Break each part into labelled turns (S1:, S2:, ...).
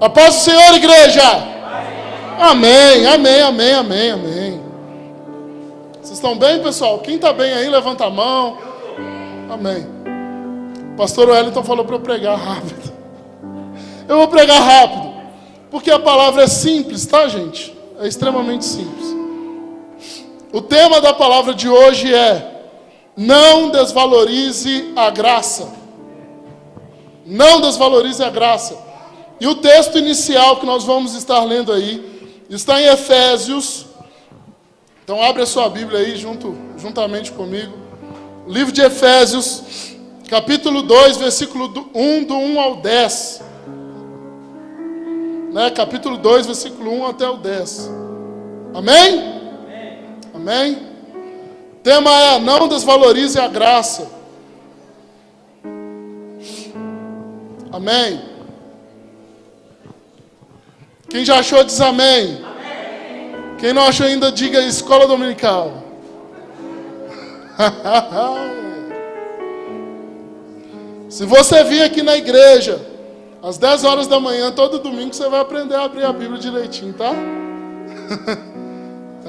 S1: A paz do Senhor, igreja. Amém, amém, amém, amém, amém. Vocês estão bem, pessoal? Quem está bem aí, levanta a mão. Amém. O pastor Wellington falou para eu pregar rápido. Eu vou pregar rápido, porque a palavra é simples, tá, gente? É extremamente simples. O tema da palavra de hoje é: não desvalorize a graça. Não desvalorize a graça. E o texto inicial que nós vamos estar lendo aí está em Efésios. Então abre a sua Bíblia aí juntamente comigo. Livro de Efésios, capítulo 2, versículo 1, do 1 ao 10. Capítulo 2, versículo 1 até o 10. Amém? Amém? O tema é: não desvalorize a graça. Amém? Quem já achou, diz amém. Amém. Quem não achou ainda, diga escola dominical. Se você vir aqui na igreja às 10 horas da manhã, todo domingo, você vai aprender a abrir a Bíblia direitinho, tá?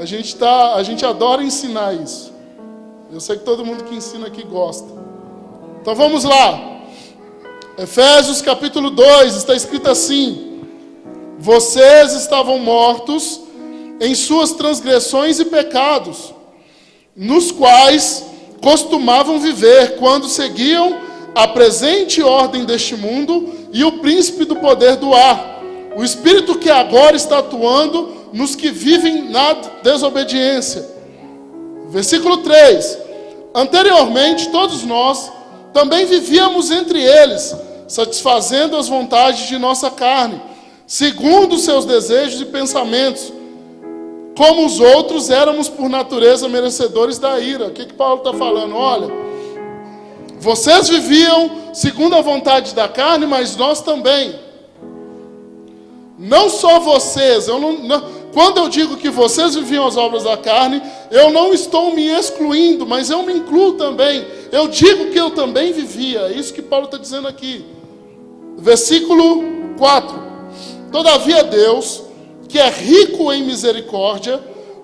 S1: A gente adora ensinar isso. Eu sei que todo mundo que ensina aqui gosta. Então vamos lá. Efésios capítulo 2, está escrito assim: vocês estavam mortos em suas transgressões e pecados, nos quais costumavam viver quando seguiam a presente ordem deste mundo e o príncipe do poder do ar, o espírito que agora está atuando nos que vivem na desobediência. Versículo 3: anteriormente todos nós também vivíamos entre eles, satisfazendo as vontades de nossa carne, segundo os seus desejos e pensamentos. Como os outros, éramos por natureza merecedores da ira. O que Paulo está falando? Olha, vocês viviam segundo a vontade da carne, mas nós também. Não só vocês. Quando eu digo que vocês viviam as obras da carne, eu não estou me excluindo, mas eu me incluo também. Eu digo que eu também vivia. É isso que Paulo está dizendo aqui. Versículo 4. Todavia Deus, que é rico em misericórdia,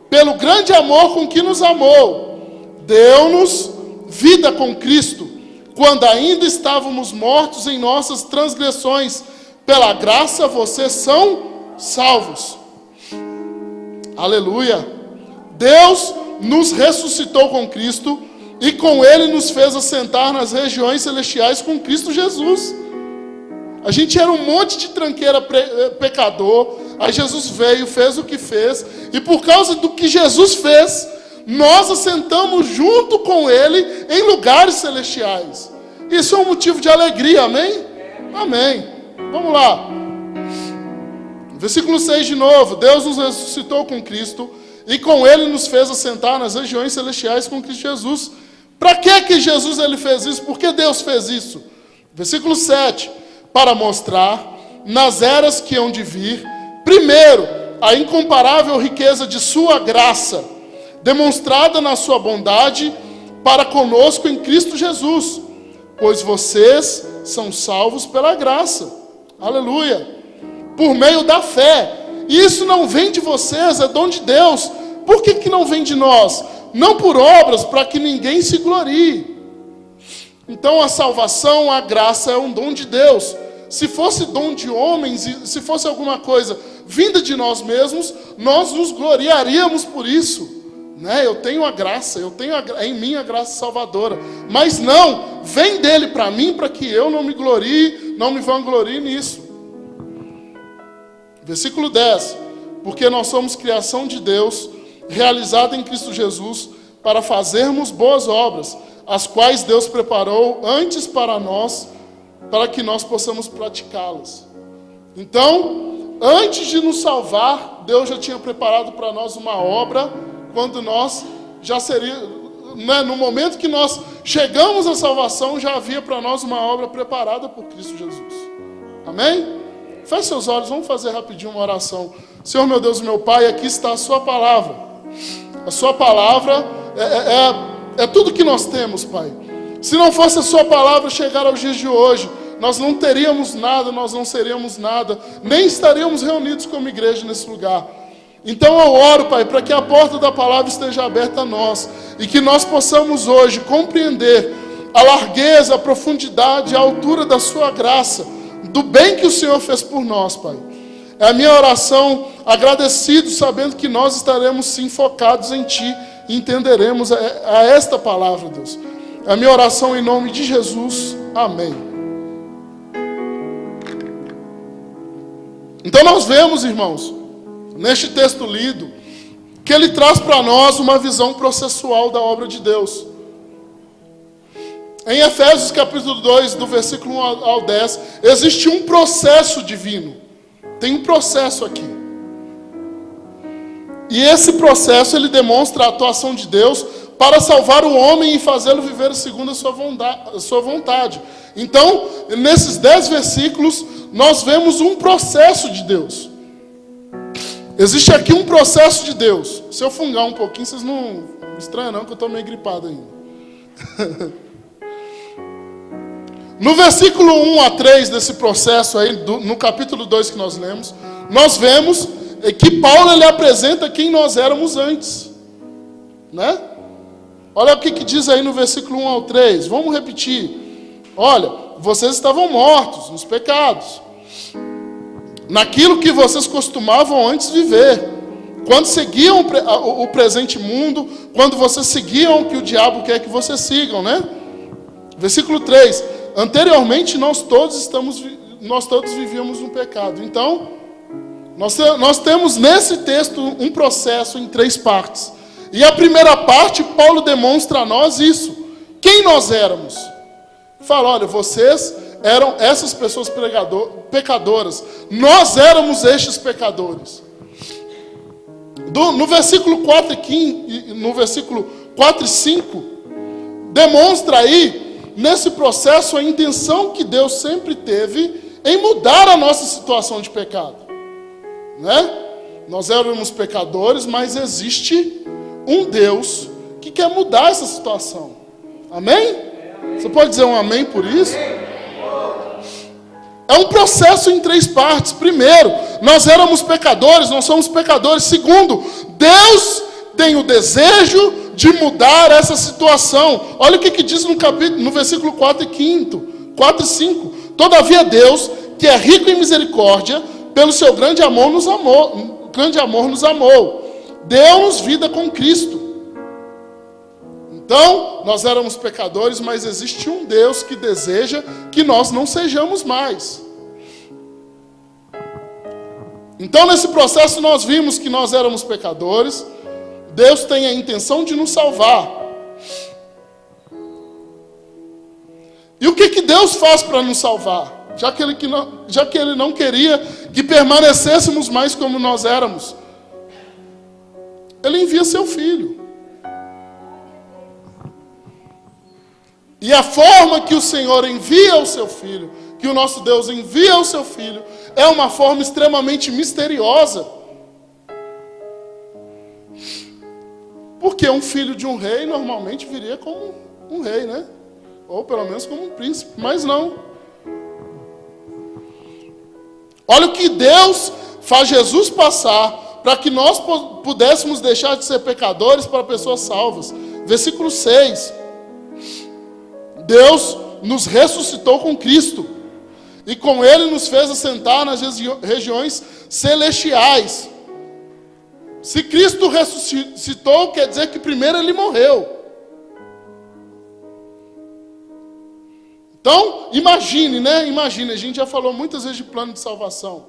S1: pelo grande amor com que nos amou, deu-nos vida com Cristo, quando ainda estávamos mortos em nossas transgressões. Pela graça vocês são salvos. Aleluia. Deus nos ressuscitou com Cristo e com Ele nos fez assentar nas regiões celestiais com Cristo Jesus. A gente era um monte de tranqueira pecador. Aí Jesus veio, fez o que fez. E por causa do que Jesus fez, nós assentamos junto com Ele em lugares celestiais. Isso é um motivo de alegria, amém? Amém. Vamos lá. Versículo 6 de novo. Deus nos ressuscitou com Cristo e com Ele nos fez assentar nas regiões celestiais com Cristo Jesus. Para que Jesus ele fez isso? Por que Deus fez isso? Versículo 7. Para mostrar, nas eras que hão de vir, primeiro, a incomparável riqueza de sua graça, demonstrada na sua bondade para conosco em Cristo Jesus, pois vocês são salvos pela graça. Aleluia. Por meio da fé. E isso não vem de vocês, é dom de Deus. Por que não vem de nós? Não por obras, para que ninguém se glorie. Então a salvação, a graça é um dom de Deus. Se fosse dom de homens, se fosse alguma coisa vinda de nós mesmos, nós nos gloriaríamos por isso. Eu tenho a graça, em mim a graça salvadora. Mas não, vem dele para mim, para que eu não me glorie, não me vanglorie nisso. Versículo 10. Porque nós somos criação de Deus, realizada em Cristo Jesus, para fazermos boas obras, as quais Deus preparou antes para nós, para que nós possamos praticá-las. Então, antes de nos salvar, Deus já tinha preparado para nós uma obra, quando nós já no momento que nós chegamos à salvação, já havia para nós uma obra preparada por Cristo Jesus. Amém? Feche seus olhos, vamos fazer rapidinho uma oração. Senhor meu Deus, meu Pai, aqui está a sua palavra. A sua palavra é tudo que nós temos, Pai. Se não fosse a sua palavra chegar aos dias de hoje, nós não teríamos nada, nós não seríamos nada, nem estaríamos reunidos como igreja nesse lugar. Então eu oro, Pai, para que a porta da palavra esteja aberta a nós, e que nós possamos hoje compreender a largueza, a profundidade, a altura da sua graça, do bem que o Senhor fez por nós, Pai. É a minha oração, agradecido, sabendo que nós estaremos sim focados em Ti, e entenderemos a esta palavra, Deus. É a minha oração em nome de Jesus. Amém. Então nós vemos, irmãos, neste texto lido, que ele traz para nós uma visão processual da obra de Deus. Em Efésios capítulo 2, do versículo 1 ao 10, existe um processo divino. Tem um processo aqui. E esse processo, ele demonstra a atuação de Deus para salvar o homem e fazê-lo viver segundo a sua vontade. Então, nesses 10 versículos, nós vemos um processo de Deus. Existe aqui um processo de Deus. Se eu fungar um pouquinho, vocês não estranham não, que eu estou meio gripado ainda. No versículo 1 a 3 desse processo aí, no capítulo 2 que nós lemos, nós vemos que Paulo ele apresenta quem nós éramos antes. Né? Olha o que diz aí no versículo 1 ao 3. Vamos repetir. Olha, vocês estavam mortos nos pecados, naquilo que vocês costumavam antes viver, quando seguiam o presente mundo, quando vocês seguiam o que o diabo quer que vocês sigam, né? Versículo 3. Anteriormente nós todos vivíamos no pecado. Então, nós temos nesse texto um processo em 3 partes. E a primeira parte, Paulo demonstra a nós isso. Quem nós éramos? Fala, olha, vocês eram essas pessoas pecadoras. Nós éramos estes pecadores. No versículo 4 e 5, demonstra aí, nesse processo, a intenção que Deus sempre teve em mudar a nossa situação de pecado. Né? Nós éramos pecadores, mas existe um Deus que quer mudar essa situação. Amém? Você pode dizer um amém por isso? É um processo em 3 partes. Primeiro, nós éramos pecadores, nós somos pecadores. Segundo, Deus tem o desejo de mudar essa situação. Olha o que diz no versículo 4 e 5. Todavia Deus, que é rico em misericórdia, pelo seu grande amor nos amou. Deu-nos vida com Cristo. Então, nós éramos pecadores, mas existe um Deus que deseja que nós não sejamos mais. Então, nesse processo, nós vimos que nós éramos pecadores. Deus tem a intenção de nos salvar. E o que Deus faz para nos salvar? Já que Ele não queria que permanecêssemos mais como nós éramos. Ele envia seu Filho. E a forma que o Senhor envia o seu Filho, que o nosso Deus envia o seu Filho, é uma forma extremamente misteriosa. Porque um filho de um rei normalmente viria como um rei, né? Ou pelo menos como um príncipe, mas não. Olha o que Deus faz Jesus passar para que nós pudéssemos deixar de ser pecadores para pessoas salvas. Versículo 6. Deus nos ressuscitou com Cristo, e com Ele nos fez assentar nas regiões celestiais. Se Cristo ressuscitou, quer dizer que primeiro Ele morreu. Então, imagine, né? Imagine, a gente já falou muitas vezes de plano de salvação.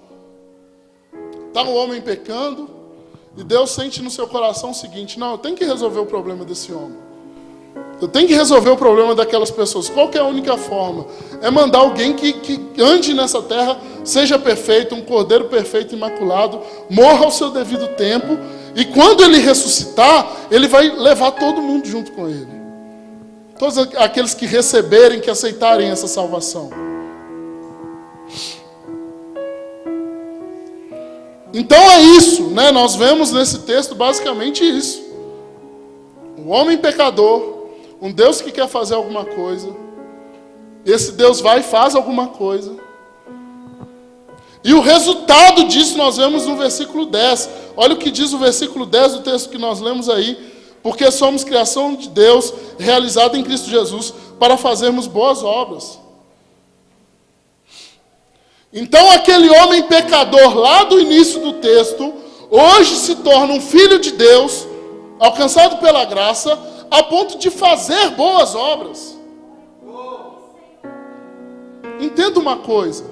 S1: Está o homem pecando, e Deus sente no seu coração o seguinte: não, eu tenho que resolver o problema desse homem. Eu tenho que resolver o problema daquelas pessoas. Qual que é a única forma? É mandar alguém que ande nessa terra, seja perfeito, um cordeiro perfeito, imaculado, morra ao seu devido tempo, e quando ele ressuscitar, ele vai levar todo mundo junto com ele. Todos aqueles que receberem, que aceitarem essa salvação. Então é isso, né? Nós vemos nesse texto basicamente isso. Um homem pecador, um Deus que quer fazer alguma coisa. esse Deus vai e faz alguma coisa. E o resultado disso nós vemos no versículo 10. Olha o que diz o versículo 10 do texto que nós lemos aí. Porque somos criação de Deus, realizada em Cristo Jesus, para fazermos boas obras. Então aquele homem pecador lá do início do texto, hoje se torna um filho de Deus, alcançado pela graça, a ponto de fazer boas obras. Entenda uma coisa.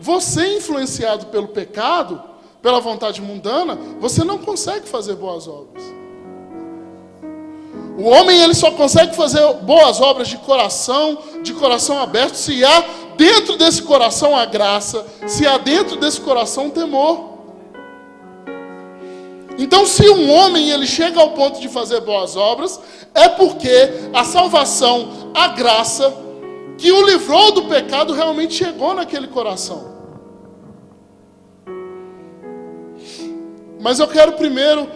S1: Você, influenciado pelo pecado, pela vontade mundana, você não consegue fazer boas obras. O homem ele só consegue fazer boas obras de coração aberto, se há dentro desse coração a graça, se há dentro desse coração o temor. Então, se um homem ele chega ao ponto de fazer boas obras, é porque a salvação, a graça, que o livrou do pecado, realmente chegou naquele coração. Mas eu quero primeiro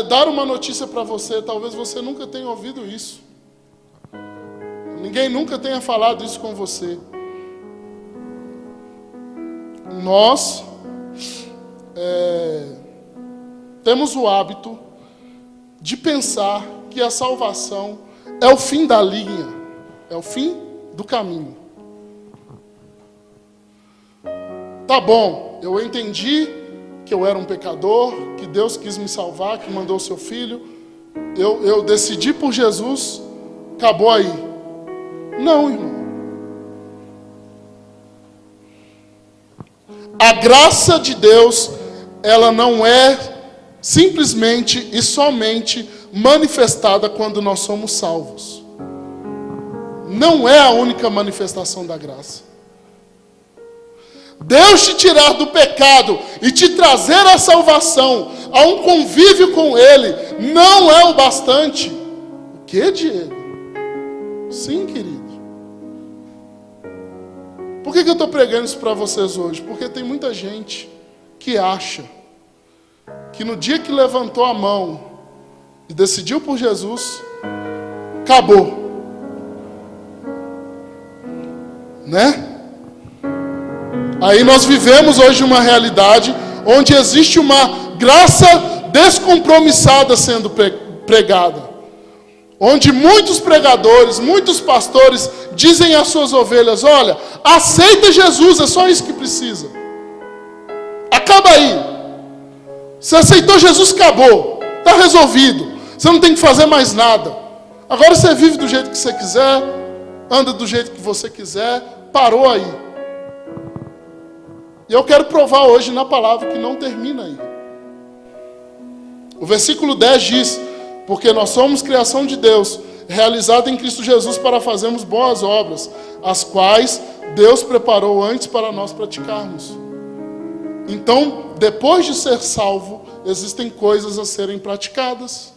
S1: dar uma notícia para você. Talvez você nunca tenha ouvido isso. Ninguém nunca tenha falado isso com você. Nós temos o hábito de pensar que a salvação é o fim da linha, é o fim do caminho. Tá bom, eu entendi que eu era um pecador, que Deus quis me salvar, que mandou o seu filho, eu decidi por Jesus, acabou aí. Não, irmão. A graça de Deus, ela não é simplesmente e somente manifestada quando nós somos salvos. Não é a única manifestação da graça. Deus te tirar do pecado e te trazer a salvação, a um convívio com Ele, não é o bastante. O que, Diego? Sim, querido. Por que eu estou pregando isso para vocês hoje? Porque tem muita gente que acha que no dia que levantou a mão e decidiu por Jesus, acabou. Né? Aí nós vivemos hoje uma realidade onde existe uma graça descompromissada sendo pregada. Onde muitos pregadores, muitos pastores dizem às suas ovelhas: olha, aceita Jesus, é só isso que precisa. Acaba aí. Você aceitou Jesus, acabou. Está resolvido. Você não tem que fazer mais nada. Agora você vive do jeito que você quiser, anda do jeito que você quiser, parou aí. E eu quero provar hoje na palavra que não termina aí. O versículo 10 diz: porque nós somos criação de Deus, realizada em Cristo Jesus para fazermos boas obras, as quais Deus preparou antes para nós praticarmos. Então, depois de ser salvo, existem coisas a serem praticadas.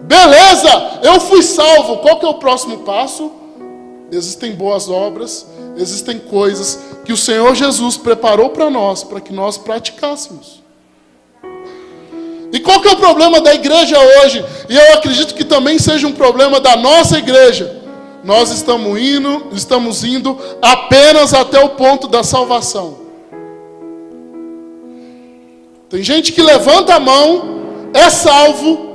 S1: Beleza, eu fui salvo. Qual que é o próximo passo? Existem boas obras, existem coisas que o Senhor Jesus preparou para nós, para que nós praticássemos. E qual que é o problema da igreja hoje? E eu acredito que também seja um problema da nossa igreja. Nós estamos indo apenas até o ponto da salvação. Tem gente que levanta a mão, é salvo,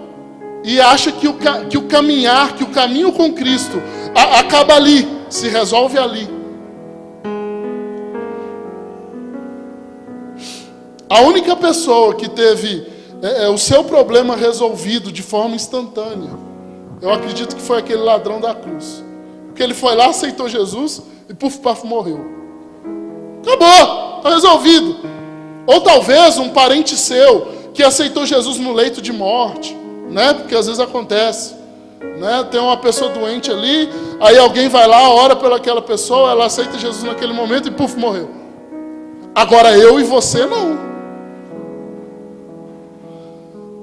S1: e acha que o caminho com Cristo acaba ali, se resolve ali. A única pessoa que teve o seu problema resolvido de forma instantânea, eu acredito que foi aquele ladrão da cruz. Porque ele foi lá, aceitou Jesus e puf, morreu. Acabou, está resolvido. Ou talvez um parente seu que aceitou Jesus no leito de morte, né? Porque às vezes acontece, né? Tem uma pessoa doente ali, aí alguém vai lá, ora pelaquela pessoa, ela aceita Jesus naquele momento e puf, morreu. Agora eu e você não.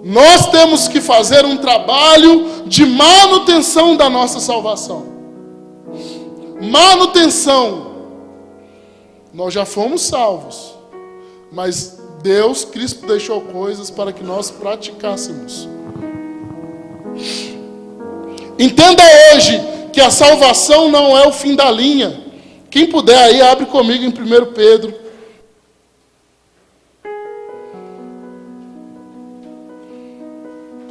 S1: Nós temos que fazer um trabalho de manutenção da nossa salvação. Manutenção. Nós já fomos salvos, mas Deus, Cristo deixou coisas para que nós praticássemos. Entenda hoje que a salvação não é o fim da linha. Quem puder aí, abre comigo em 1 Pedro.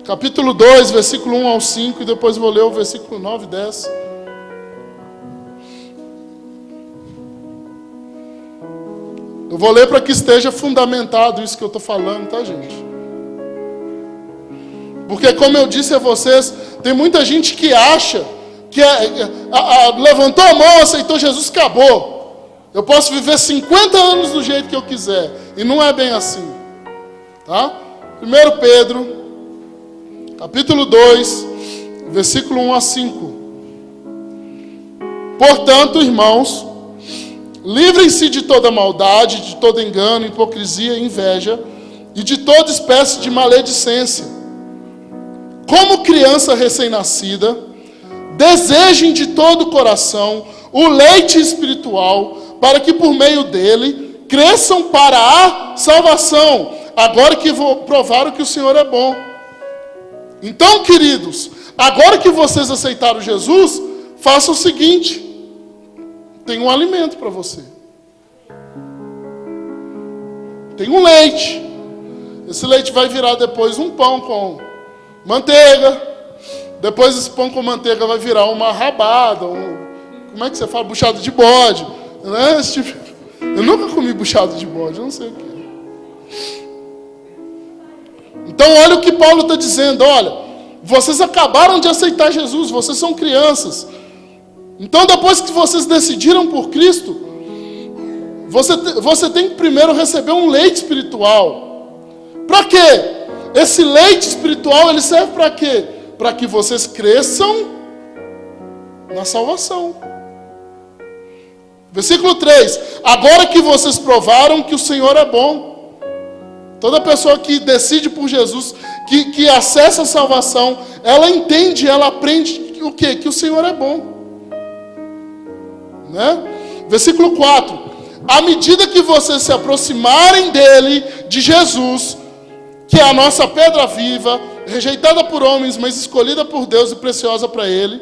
S1: Capítulo 2, versículo 1 ao 5, e depois vou ler o versículo 9 e 10. Eu vou ler para que esteja fundamentado isso que eu estou falando, tá, gente? Porque, como eu disse a vocês, tem muita gente que acha que levantou a mão, aceitou Jesus, acabou. Eu posso viver 50 anos do jeito que eu quiser. E não é bem assim. Tá? 1 Pedro, capítulo 2, versículo 1 a 5. Portanto, irmãos, livrem-se de toda maldade, de todo engano, hipocrisia e inveja, e de toda espécie de maledicência. Como criança recém-nascida, desejem de todo o coração o leite espiritual, para que por meio dele cresçam para a salvação, agora que provaram que o Senhor é bom. Então, queridos, agora que vocês aceitaram Jesus, façam o seguinte: tem um alimento para você. Tem um leite. Esse leite vai virar depois um pão com manteiga. Depois esse pão com manteiga vai virar uma rabada. Como é que você fala? Buchada de bode. Né? Eu nunca comi buchada de bode, eu não sei o que é. Então olha o que Paulo está dizendo. Olha, vocês acabaram de aceitar Jesus, vocês são crianças. Então depois que vocês decidiram por Cristo, você tem que primeiro receber um leite espiritual. Para quê? Esse leite espiritual, ele serve para quê? Para que vocês cresçam na salvação. Versículo 3. Agora que vocês provaram que o Senhor é bom. Toda pessoa que decide por Jesus, que acessa a salvação, ela entende, ela aprende o quê? Que o Senhor é bom. Né? Versículo 4. À medida que vocês se aproximarem dele, de Jesus, que é a nossa pedra viva, rejeitada por homens, mas escolhida por Deus e preciosa para ele.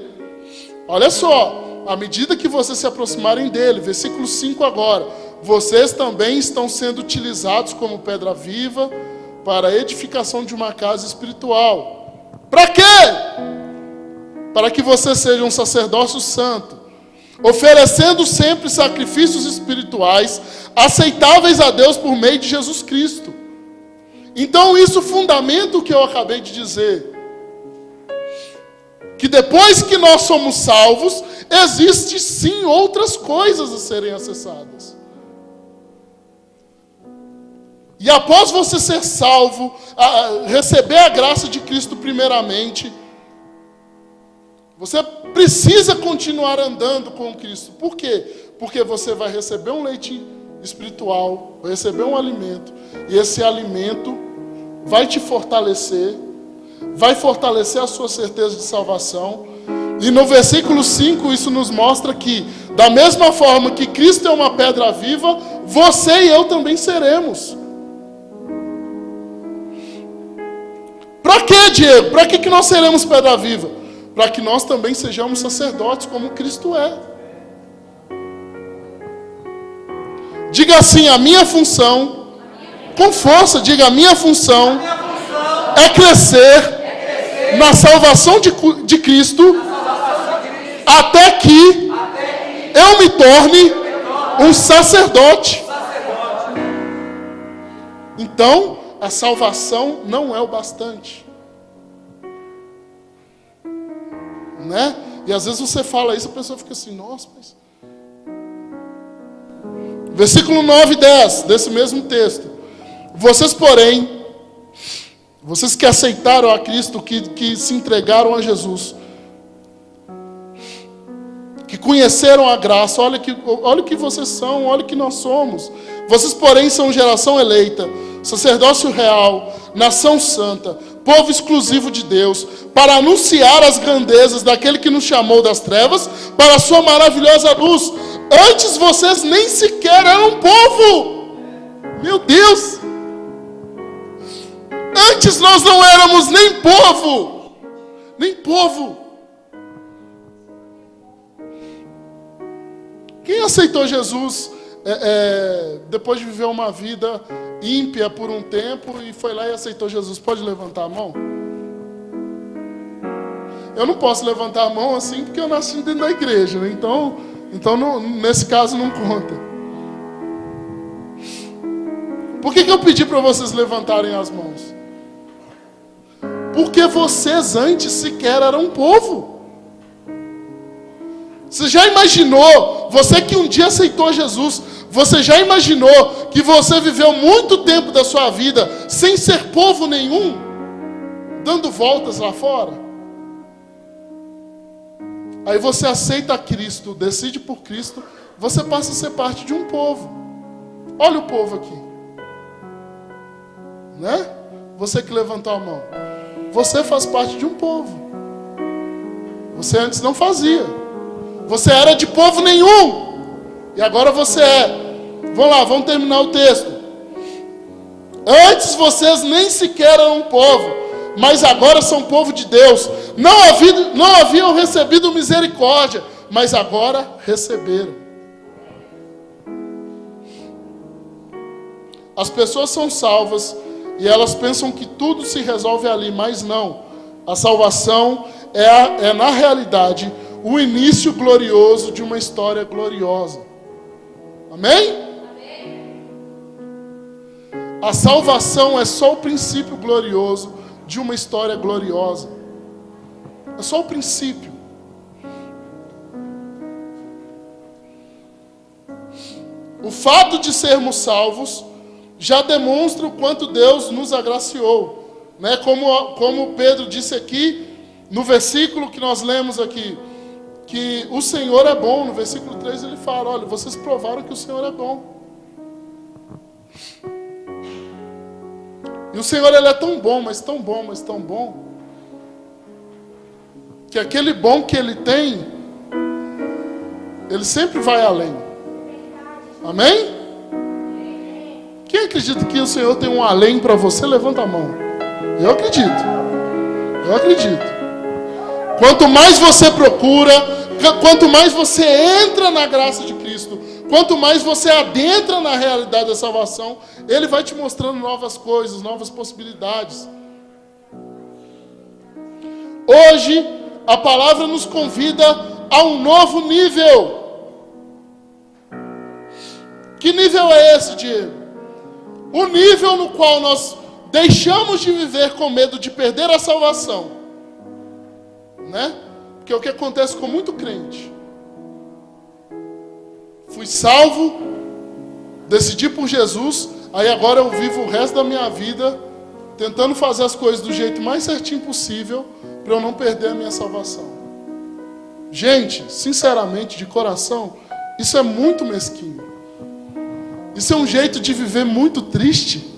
S1: Olha só, à medida que vocês se aproximarem dele, versículo 5 agora, vocês também estão sendo utilizados como pedra viva para a edificação de uma casa espiritual. Para quê? Para que vocês sejam um sacerdócio santo, oferecendo sempre sacrifícios espirituais aceitáveis a Deus por meio de Jesus Cristo. Então isso fundamenta o que eu acabei de dizer. Que depois que nós somos salvos, existe sim outras coisas a serem acessadas. E após você ser salvo, receber a graça de Cristo primeiramente, você precisa continuar andando com Cristo. Por quê? Porque você vai receber um leite espiritual, vai receber um alimento, e esse alimento vai te fortalecer, vai fortalecer a sua certeza de salvação. E no versículo 5 isso nos mostra que, da mesma forma que Cristo é uma pedra viva, você e eu também seremos. Para quê, Diego? Para que nós seremos pedra viva? Para que nós também sejamos sacerdotes como Cristo é. Diga assim: a minha função, com força, diga: a minha função é crescer na salvação de Cristo, até que eu me torne um sacerdote. Então, a salvação não é o bastante. Né? E às vezes você fala isso, a pessoa fica assim: nossa, mas... Versículo 9 e 10 desse mesmo texto. Vocês, porém, vocês que aceitaram a Cristo, que se entregaram a Jesus, que conheceram a graça, olha o que vocês são, olha o que nós somos. Vocês, porém, são geração eleita, sacerdócio real, nação santa, povo exclusivo de Deus, para anunciar as grandezas daquele que nos chamou das trevas para a sua maravilhosa luz. Antes vocês nem sequer eram povo. Meu Deus! Antes nós não éramos nem povo. Nem povo. Quem aceitou Jesus depois de viver uma vida ímpia por um tempo e foi lá e aceitou Jesus? Pode levantar a mão? Eu não posso levantar a mão assim porque eu nasci dentro da igreja, né? Então nesse caso não conta. Por que eu pedi para vocês levantarem as mãos? Porque vocês antes sequer eram um povo. Você já imaginou, você que um dia aceitou Jesus, você já imaginou que você viveu muito tempo da sua vida sem ser povo nenhum, dando voltas lá fora? Aí você aceita Cristo, decide por Cristo, você passa a ser parte de um povo. Olha o povo aqui, né? Você que levantou a mão, você faz parte de um povo. Você antes não fazia. Você era de povo nenhum. E agora você é. Vamos lá, vamos terminar o texto. Antes vocês nem sequer eram um povo, mas agora são povo de Deus. Não haviam recebido misericórdia, mas agora receberam. As pessoas são salvas e elas pensam que tudo se resolve ali, mas não. A salvação é na realidade o início glorioso de uma história gloriosa. Amém? Amém? A salvação é só o princípio glorioso de uma história gloriosa. É só o princípio. O fato de sermos salvos já demonstra o quanto Deus nos agraciou, né? Como Pedro disse aqui, no versículo que nós lemos aqui, que o Senhor é bom. No versículo 3 ele fala, olha, vocês provaram que o Senhor é bom. E o Senhor, ele é tão bom, mas tão bom, mas tão bom, que aquele bom que ele tem, ele sempre vai além. Amém? Quem acredita que o Senhor tem um além para você? Levanta a mão. Eu acredito. Eu acredito. Quanto mais você procura, quanto mais você entra na graça de Cristo, quanto mais você adentra na realidade da salvação, Ele vai te mostrando novas coisas, novas possibilidades. Hoje, a palavra nos convida a um novo nível. Que nível é esse, Diego? O nível no qual nós deixamos de viver com medo de perder a salvação, né? Porque é o que acontece com muito crente. Fui salvo, decidi por Jesus, aí agora eu vivo o resto da minha vida tentando fazer as coisas do jeito mais certinho possível para eu não perder a minha salvação. Gente, sinceramente, de coração, isso é muito mesquinho. Isso é um jeito de viver muito triste.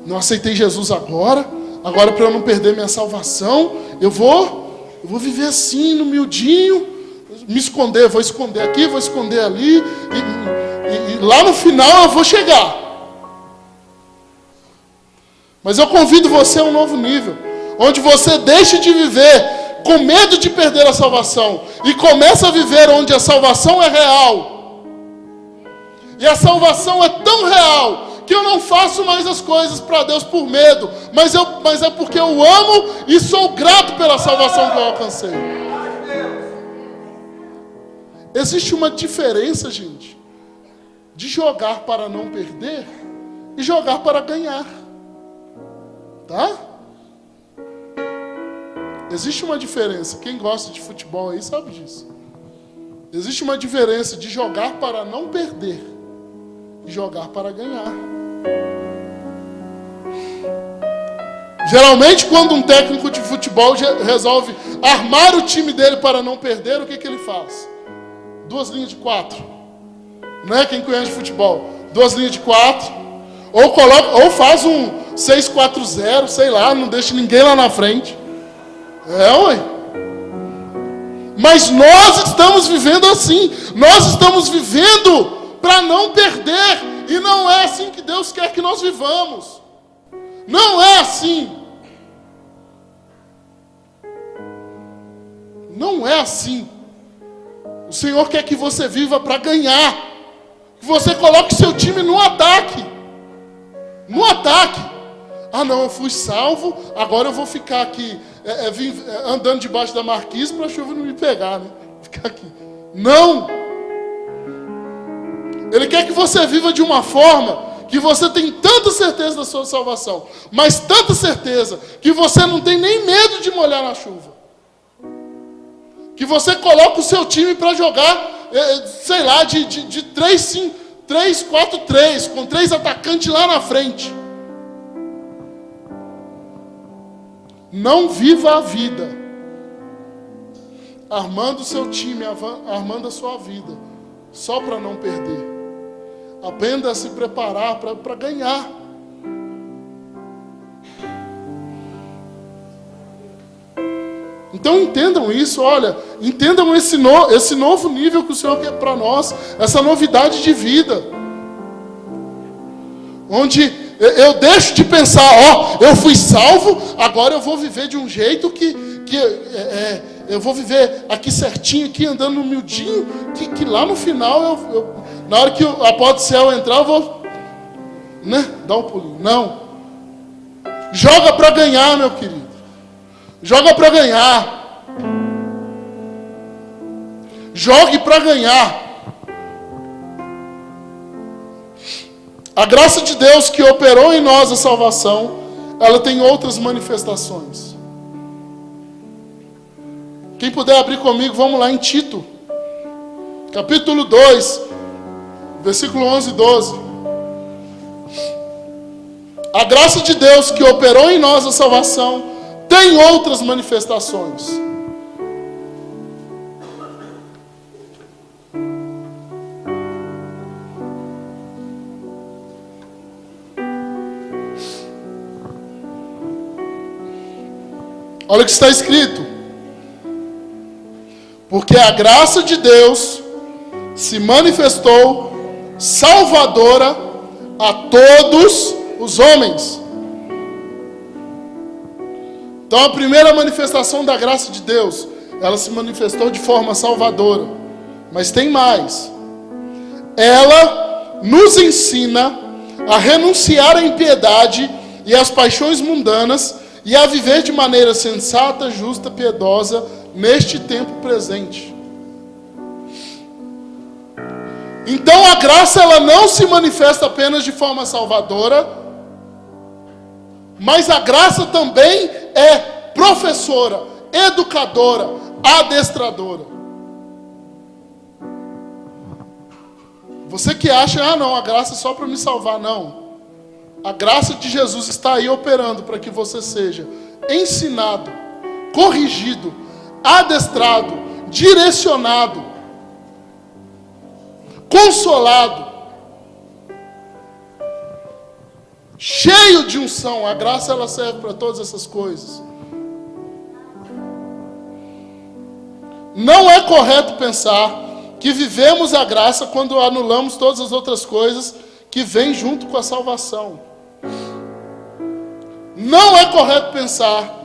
S1: Não aceitei Jesus agora para eu não perder minha salvação, eu vou viver assim, no miudinho, me esconder, vou esconder aqui, vou esconder ali, e lá no final eu vou chegar. Mas eu convido você a um novo nível, onde você deixe de viver com medo de perder a salvação, e começa a viver onde a salvação é real. E a salvação é tão real que eu não faço mais as coisas para Deus por medo, mas é porque eu amo e sou grato pela salvação que eu alcancei. Existe uma diferença, gente, de jogar para não perder e jogar para ganhar. Tá? Existe uma diferença. Quem gosta de futebol aí sabe disso. Existe uma diferença de jogar para não perder e jogar para ganhar. Geralmente, quando um técnico de futebol resolve armar o time dele para não perder, o que ele faz? 2 linhas de 4. Né? Quem conhece futebol? 2 linhas de 4. Ou faz um 6-4-0, sei lá, não deixa ninguém lá na frente. Ué. Mas nós estamos vivendo assim. Nós estamos vivendo para não perder. E não é assim que Deus quer que nós vivamos. Não é assim. Não é assim. O Senhor quer que você viva para ganhar. Que você coloque seu time no ataque. No ataque. Ah não, eu fui salvo, agora eu vou ficar aqui andando debaixo da marquise para a chuva não me pegar, né? Ficar aqui. Não! Ele quer que você viva de uma forma que você tem tanta certeza da sua salvação, mas tanta certeza que você não tem nem medo de molhar na chuva. Que você coloca o seu time para jogar, sei lá, de 3-4-3, com 3 atacantes lá na frente. Não viva a vida armando o seu time, armando a sua vida, só para não perder. Aprenda a se preparar para ganhar. Então entendam isso, olha, entendam esse novo nível que o Senhor quer para nós, essa novidade de vida. Onde eu deixo de pensar, eu fui salvo, agora eu vou viver de um jeito que eu vou viver aqui certinho, aqui andando humildinho, que lá no final, na hora que a porta do céu entrar, eu vou, né, dar um pulinho. Não. Joga para ganhar, meu querido. Joga para ganhar. Jogue para ganhar. A graça de Deus que operou em nós a salvação, ela tem outras manifestações. Quem puder abrir comigo, vamos lá em Tito, capítulo 2, versículo 11 e 12. A graça de Deus que operou em nós a salvação, tem outras manifestações. Olha o que está escrito. Porque a graça de Deus se manifestou salvadora a todos os homens. Então a primeira manifestação da graça de Deus, ela se manifestou de forma salvadora. Mas tem mais. Ela nos ensina a renunciar à impiedade e às paixões mundanas e a viver de maneira sensata, justa, piedosa neste tempo presente. Então a graça ela não se manifesta apenas de forma salvadora, mas a graça também é professora, educadora, adestradora. Você que acha, não, a graça é só para me salvar, não. A graça de Jesus está aí operando para que você seja ensinado, corrigido, adestrado, direcionado, consolado, cheio de unção. A graça ela serve para todas essas coisas. Não é correto pensar que vivemos a graça quando anulamos todas as outras coisas que vêm junto com a salvação. Não é correto pensar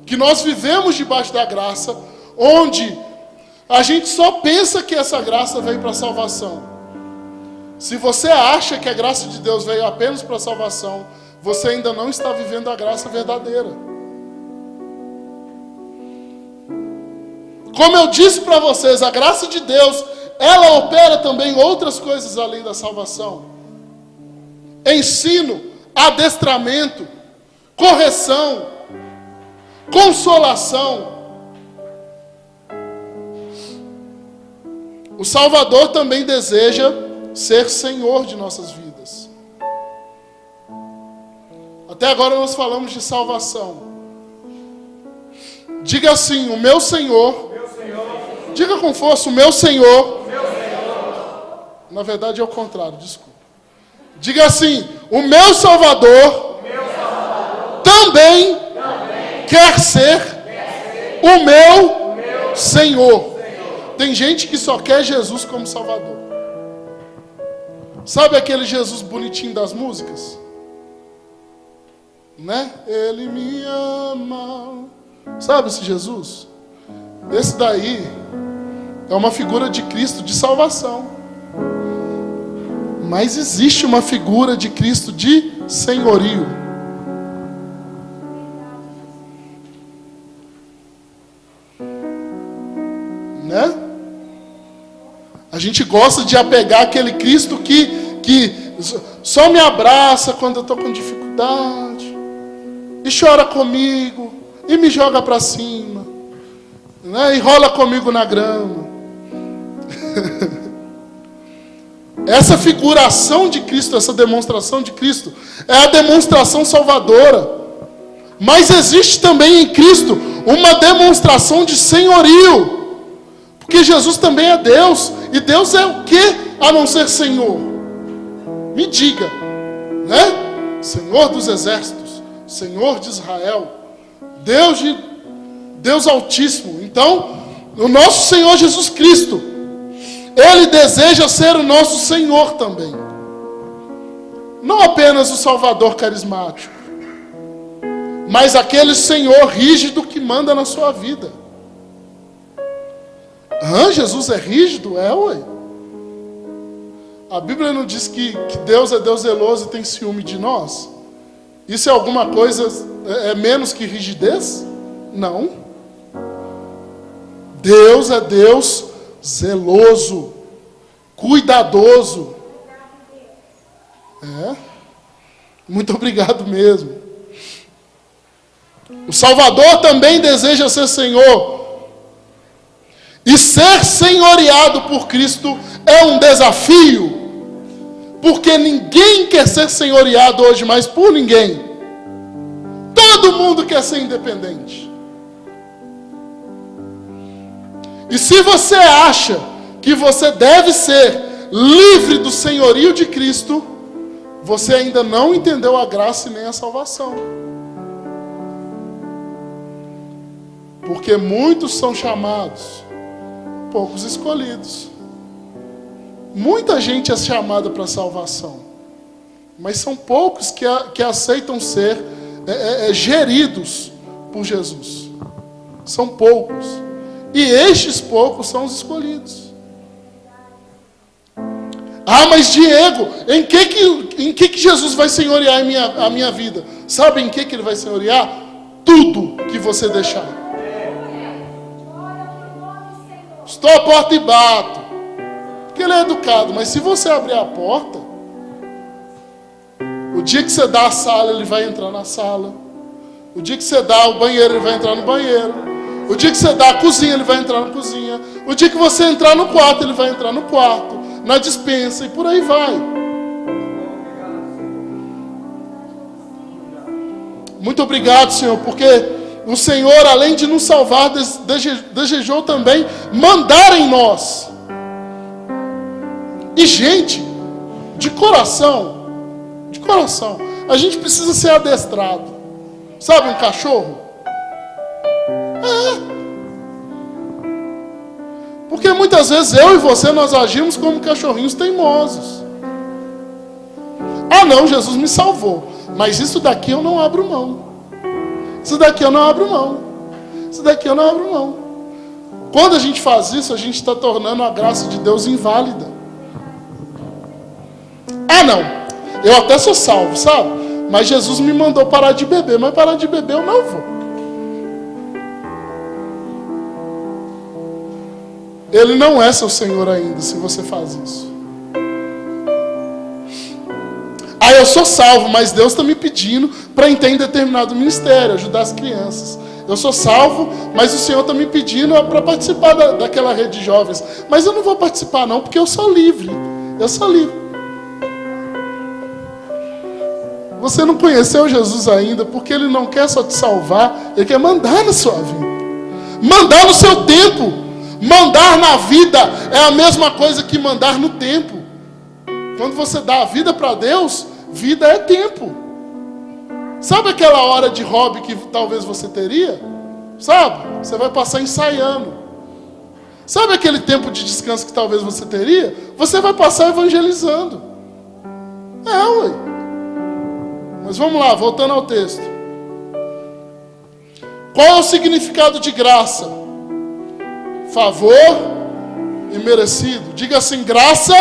S1: que nós vivemos debaixo da graça, onde a gente só pensa que essa graça veio para a salvação. Se você acha que a graça de Deus veio apenas para a salvação, você ainda não está vivendo a graça verdadeira. Como eu disse para vocês, a graça de Deus, ela opera também outras coisas além da salvação. Ensino, adestramento, correção, consolação. O Salvador também deseja ser Senhor de nossas vidas. Até agora nós falamos de salvação. Diga assim, o meu Senhor. Diga com força, o meu Senhor. Na verdade é o contrário, desculpa. Diga assim, o meu Salvador, também quer ser o meu Senhor. Tem gente que só quer Jesus como Salvador. Sabe aquele Jesus bonitinho das músicas? Né? Ele me ama. Sabe esse Jesus? Esse daí é uma figura de Cristo de salvação. Mas existe uma figura de Cristo de senhorio. Né? A gente gosta de apegar aquele Cristo que só me abraça quando eu estou com dificuldade, e chora comigo, e me joga para cima, né? E rola comigo na grama. Essa figuração de Cristo, essa demonstração de Cristo, é a demonstração salvadora. Mas existe também em Cristo uma demonstração de senhorio. Porque Jesus também é Deus. E Deus é o que a não ser Senhor? Me diga, né? Senhor dos exércitos, Senhor de Israel, Deus Altíssimo. Então, o nosso Senhor Jesus Cristo, Ele deseja ser o nosso Senhor também. Não apenas o Salvador carismático, mas aquele Senhor rígido que manda na sua vida. Jesus é rígido? É, ué. A Bíblia não diz que Deus é Deus zeloso e tem ciúme de nós? Isso é alguma coisa, é menos que rigidez? Não. Deus é Deus zeloso, cuidadoso. Muito obrigado mesmo. O Salvador também deseja ser Senhor. E ser senhoreado por Cristo é um desafio, porque ninguém quer ser senhoreado hoje mais por ninguém. Todo mundo quer ser independente. E se você acha que você deve ser livre do senhorio de Cristo, você ainda não entendeu a graça e nem a salvação. Porque muitos são chamados, poucos escolhidos. Muita gente é chamada para a salvação, mas são poucos que aceitam ser geridos por Jesus. São poucos. E estes poucos são os escolhidos. Mas Diego, em que Jesus vai senhorear a minha vida? Sabe em que Ele vai senhorear? Tudo que você deixar. Estou à porta e bato. Porque Ele é educado, mas se você abrir a porta, o dia que você dá a sala, Ele vai entrar na sala. O dia que você dá o banheiro, Ele vai entrar no banheiro. O dia que você dá a cozinha, Ele vai entrar na cozinha. O dia que você entrar no quarto, Ele vai entrar no quarto, na despensa, e por aí vai. Muito obrigado, Senhor, porque o Senhor, além de nos salvar, desejou também mandar em nós. E gente, de coração, a gente precisa ser adestrado. Sabe um cachorro? Porque muitas vezes eu e você, nós agimos como cachorrinhos teimosos. Não, Jesus me salvou, mas isso daqui eu não abro mão. Isso daqui eu não abro mão. Isso daqui eu não abro mão. Quando a gente faz isso, a gente está tornando a graça de Deus inválida. Não, eu até sou salvo, sabe? Mas Jesus me mandou parar de beber, mas parar de beber eu não vou. Ele não é seu Senhor ainda, se você faz isso. Eu sou salvo, mas Deus está me pedindo para entrar em determinado ministério, ajudar as crianças. Eu sou salvo, mas o Senhor está me pedindo para participar daquela rede de jovens. Mas eu não vou participar não, porque eu sou livre. Eu sou livre. Você não conheceu Jesus ainda, porque Ele não quer só te salvar, Ele quer mandar na sua vida. Mandar no seu tempo. Mandar na vida é a mesma coisa que mandar no tempo. Quando você dá a vida para Deus, vida é tempo. Sabe aquela hora de hobby que talvez você teria? Sabe? Você vai passar ensaiando. Sabe aquele tempo de descanso que talvez você teria? Você vai passar evangelizando. Ué. Mas vamos lá, voltando ao texto. Qual é o significado de graça? Favor, e merecido. Diga assim, graça.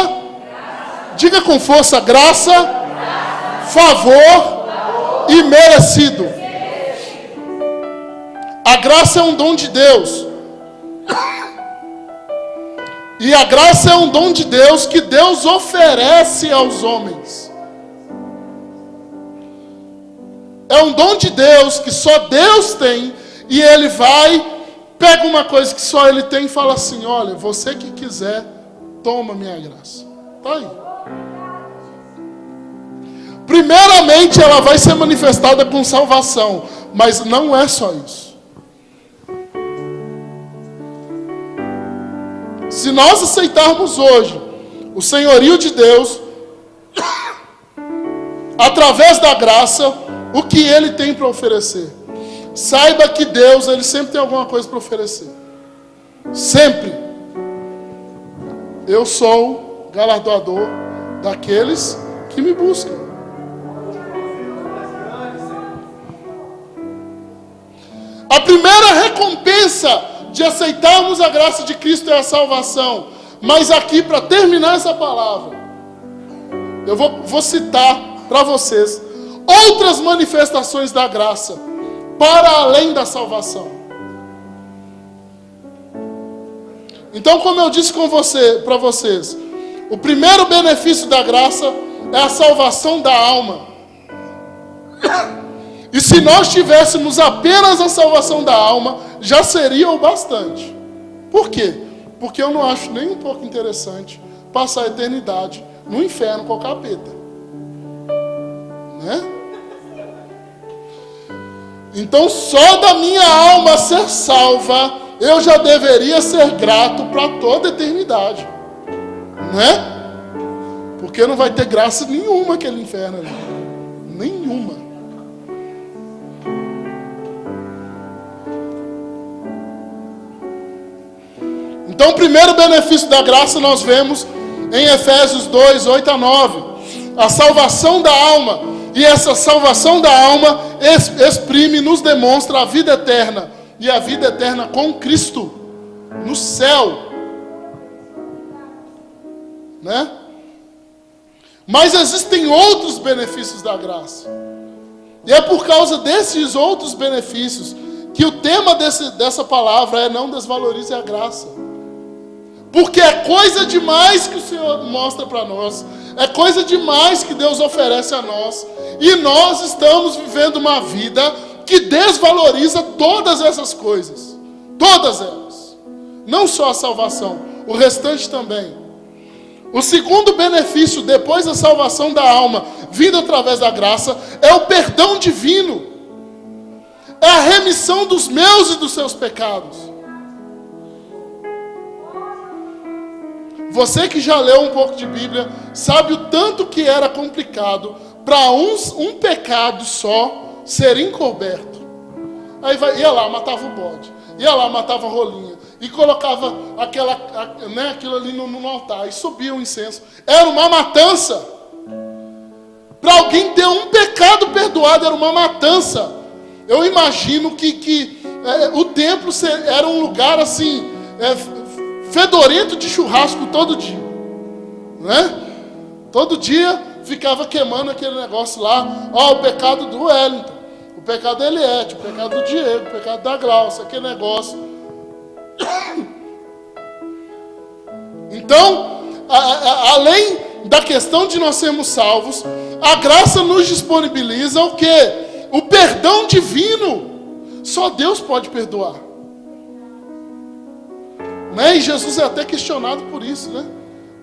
S1: Diga com força, graça, favor e merecido. A graça é um dom de Deus. E a graça é um dom de Deus que Deus oferece aos homens. É um dom de Deus que só Deus tem. E Ele vai, pega uma coisa que só Ele tem e fala assim, olha, você que quiser, toma minha graça. Está aí. Primeiramente ela vai ser manifestada com salvação. Mas não é só isso. Se nós aceitarmos hoje o senhorio de Deus, através da graça, o que Ele tem para oferecer. Saiba que Deus, Ele sempre tem alguma coisa para oferecer. Sempre. Eu sou galardoador daqueles que me buscam. A primeira recompensa de aceitarmos a graça de Cristo é a salvação. Mas aqui, para terminar essa palavra, eu vou citar para vocês outras manifestações da graça, para além da salvação. Então, como eu disse para vocês, o primeiro benefício da graça é a salvação da alma. E se nós tivéssemos apenas a salvação da alma, já seria o bastante. Por quê? Porque eu não acho nem um pouco interessante passar a eternidade no inferno com o capeta. Né? Então, só da minha alma ser salva, eu já deveria ser grato para toda a eternidade. Né? Porque não vai ter graça nenhuma aquele inferno ali. Nenhuma. Então, o primeiro benefício da graça nós vemos em Efésios 2, 8 a 9. A salvação da alma. E essa salvação da alma exprime, nos demonstra a vida eterna. E a vida eterna com Cristo. No céu. Né? Mas existem outros benefícios da graça. E é por causa desses outros benefícios que o tema dessa palavra é não desvalorize a graça. Porque é coisa demais que o Senhor mostra para nós. É coisa demais que Deus oferece a nós. E nós estamos vivendo uma vida que desvaloriza todas essas coisas. Todas elas. Não só a salvação, o restante também. O segundo benefício, depois da salvação da alma, vindo através da graça, é o perdão divino. É a remissão dos meus e dos seus pecados. Você que já leu um pouco de Bíblia, sabe o tanto que era complicado para um pecado só ser encoberto. Aí ia lá, matava o bode, ia lá, matava a rolinha, e colocava aquilo ali no altar, e subia o incenso. Era uma matança. Para alguém ter um pecado perdoado, era uma matança. Eu imagino que o templo era um lugar assim... fedorento de churrasco todo dia, né? Todo dia ficava queimando aquele negócio lá. O pecado do Wellington, o pecado da Eliette, o pecado do Diego, o pecado da Glaucia, aquele negócio. Então, além da questão de nós sermos salvos, a graça nos disponibiliza o quê? O perdão divino. Só Deus pode perdoar. Né? E Jesus é até questionado por isso, né?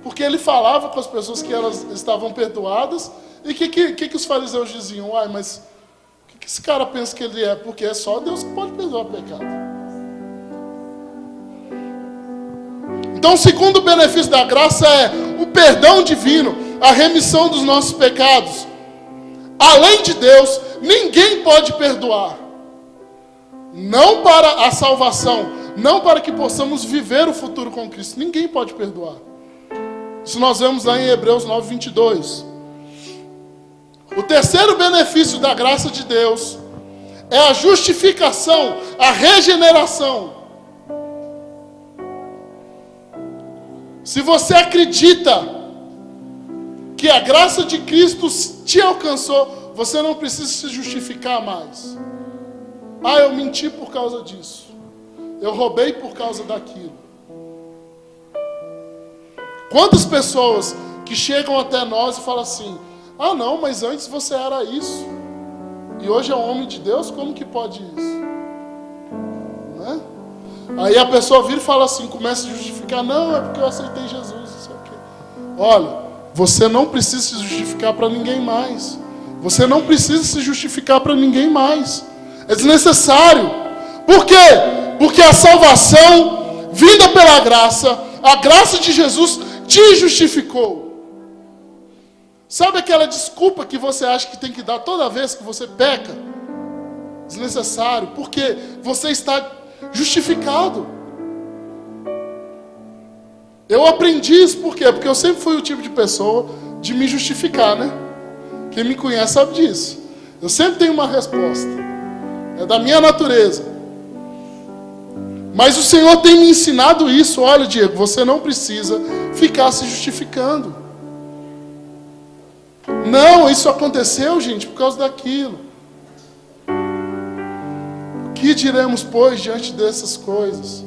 S1: Porque ele falava com as pessoas que elas estavam perdoadas. E o que os fariseus diziam? Mas o que esse cara pensa que ele é? Porque é só Deus que pode perdoar o pecado. Então, o segundo benefício da graça é o perdão divino, a remissão dos nossos pecados. Além de Deus, ninguém pode perdoar. Não para a salvação, não para que possamos viver o futuro com Cristo. Ninguém pode perdoar. Isso nós vemos lá em Hebreus 9, 22. O terceiro benefício da graça de Deus é a justificação, a regeneração. Se você acredita que a graça de Cristo te alcançou, você não precisa se justificar mais. Ah, eu menti por causa disso. Eu roubei por causa daquilo. Quantas pessoas que chegam até nós e falam assim: ah não, mas antes você era isso, e hoje é um homem de Deus, como que pode isso? Né? Aí a pessoa vira e fala assim, começa a justificar: não, é porque eu aceitei Jesus, não sei o quê. Olha, você não precisa se justificar para ninguém mais. Você não precisa se justificar para ninguém mais. É desnecessário. Por quê? Porque a salvação vinda pela graça, a graça de Jesus te justificou. Sabe aquela desculpa que você acha que tem que dar toda vez que você peca? Desnecessário, porque você está justificado. Eu aprendi isso por quê? Porque eu sempre fui o tipo de pessoa de me justificar, né? Quem me conhece sabe disso. Eu sempre tenho uma resposta. É da minha natureza. Mas o Senhor tem me ensinado isso. Olha, Diego, você não precisa ficar se justificando. Não, isso aconteceu, gente, por causa daquilo. O que diremos, pois, diante dessas coisas?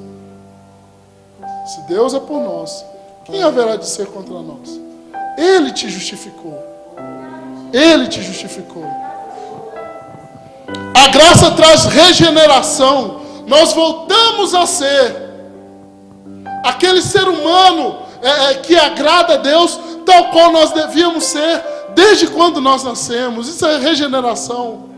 S1: Se Deus é por nós, quem haverá de ser contra nós? Ele te justificou. Ele te justificou. A graça traz regeneração. Nós voltamos a ser aquele ser humano que agrada a Deus, tal qual nós devíamos ser desde quando nós nascemos. Isso é regeneração.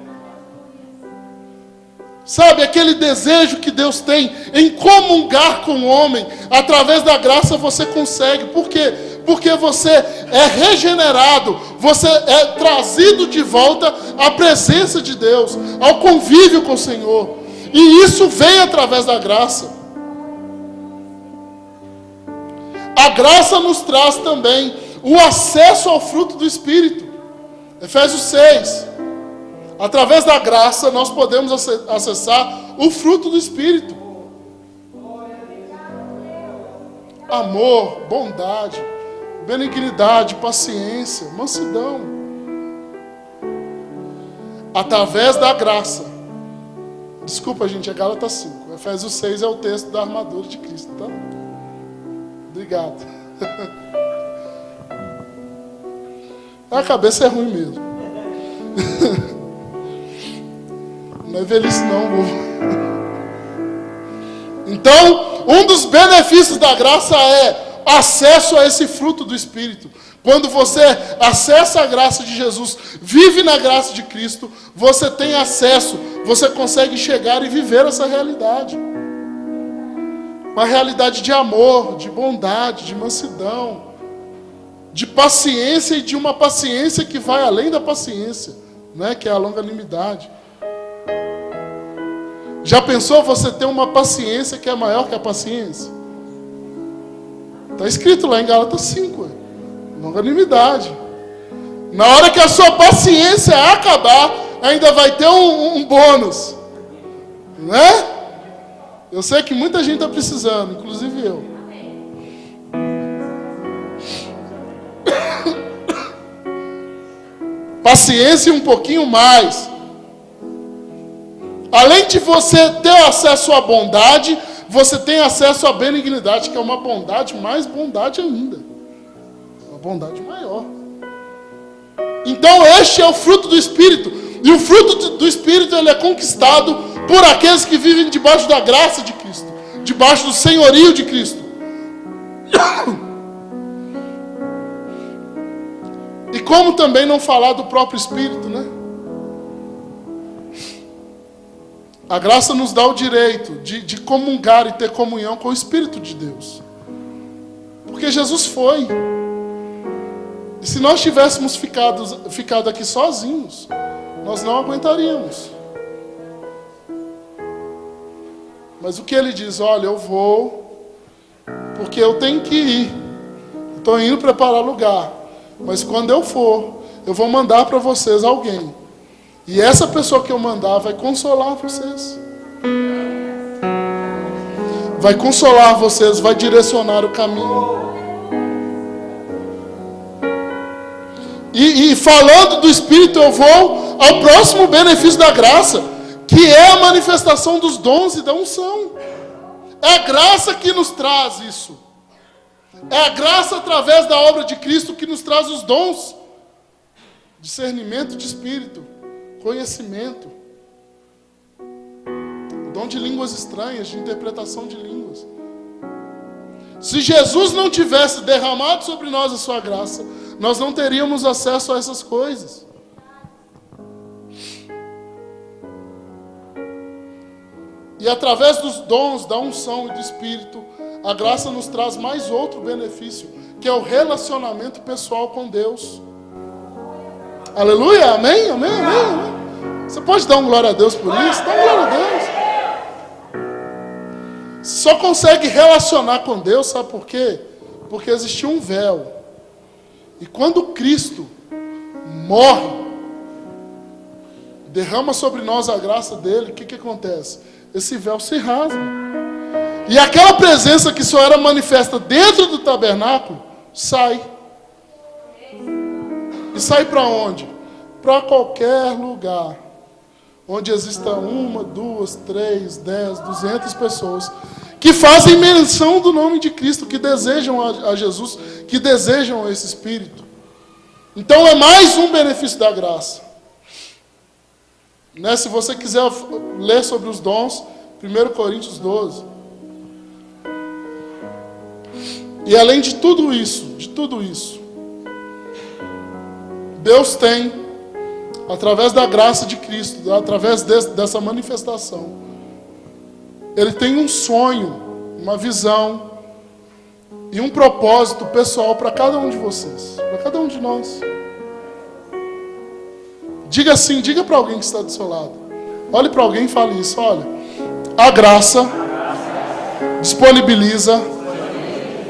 S1: Sabe, aquele desejo que Deus tem em comungar com o homem, através da graça você consegue. Por quê? Porque você é regenerado, você é trazido de volta à presença de Deus, ao convívio com o Senhor. E isso vem através da graça. A graça nos traz também o acesso ao fruto do Espírito. Efésios 6. Através da graça nós podemos acessar o fruto do Espírito. Amor, bondade, benignidade, paciência, mansidão. Através da graça. Desculpa, gente, é Gálatas 5. Efésios 6 é o texto da armadura de Cristo, tá? Obrigado. A cabeça é ruim mesmo. Não é velhice não, vô. Então, um dos benefícios da graça é acesso a esse fruto do Espírito. Quando você acessa a graça de Jesus, vive na graça de Cristo, você tem acesso, você consegue chegar e viver essa realidade. Uma realidade de amor, de bondade, de mansidão, de paciência, e de uma paciência que vai além da paciência, né? Que é a longanimidade. Já pensou você ter uma paciência que é maior que a paciência? Está escrito lá em Gálatas 5. Longanimidade. Na hora que a sua paciência acabar, ainda vai ter um bônus. Né? Eu sei que muita gente está precisando, inclusive eu. Paciência e um pouquinho mais. Além de você ter acesso à bondade, você tem acesso à benignidade, que é uma bondade, mais bondade ainda. Uma bondade maior. Então este é o fruto do Espírito. E o fruto do Espírito ele é conquistado por aqueles que vivem debaixo da graça de Cristo. Debaixo do senhorio de Cristo. E como também não falar do próprio Espírito, né? A graça nos dá o direito de comungar e ter comunhão com o Espírito de Deus. Porque Jesus foi. E se nós tivéssemos ficado aqui sozinhos, nós não aguentaríamos. Mas o que ele diz? Olha, eu vou, porque eu tenho que ir. Estou indo preparar lugar. Mas quando eu for, eu vou mandar para vocês alguém. E essa pessoa que eu mandar vai consolar vocês. Vai consolar vocês, vai direcionar o caminho. E falando do Espírito, eu vou ao próximo benefício da graça, que é a manifestação dos dons e da unção. É a graça que nos traz isso. É a graça através da obra de Cristo que nos traz os dons. Discernimento de espírito, conhecimento, o dom de línguas estranhas, de interpretação de línguas. Se Jesus não tivesse derramado sobre nós a sua graça, nós não teríamos acesso a essas coisas. E através dos dons, da unção e do Espírito, a graça nos traz mais outro benefício, que é o relacionamento pessoal com Deus. Aleluia, amém, amém, amém, amém. Você pode dar um glória a Deus por isso? Dá um glória a Deus. Você só consegue relacionar com Deus, sabe por quê? Porque existe um véu. E quando Cristo morre, derrama sobre nós a graça dele, o que acontece? Esse véu se rasga. E aquela presença que só era manifesta dentro do tabernáculo, sai. E sai para onde? Para qualquer lugar. Onde exista 1, 2, 3, 10, 200 pessoas que fazem menção do nome de Cristo, que desejam a Jesus, que desejam esse Espírito. Então é mais um benefício da graça. Né? Se você quiser ler sobre os dons, 1 Coríntios 12. E além de tudo isso, Deus tem, através da graça de Cristo, através dessa manifestação, Ele tem um sonho, uma visão e um propósito pessoal para cada um de vocês, para cada um de nós. Diga assim, diga para alguém que está do seu lado. Olhe para alguém e fale isso, olha. A graça disponibiliza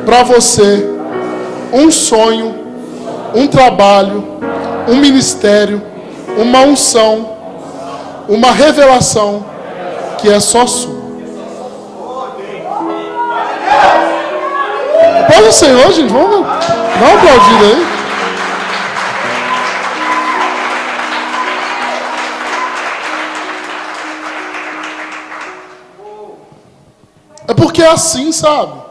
S1: para você um sonho, um trabalho, um ministério, uma unção, uma revelação que é só sua. Pode o Senhor, gente, vamos dar uma aplaudida aí. É porque é assim, sabe?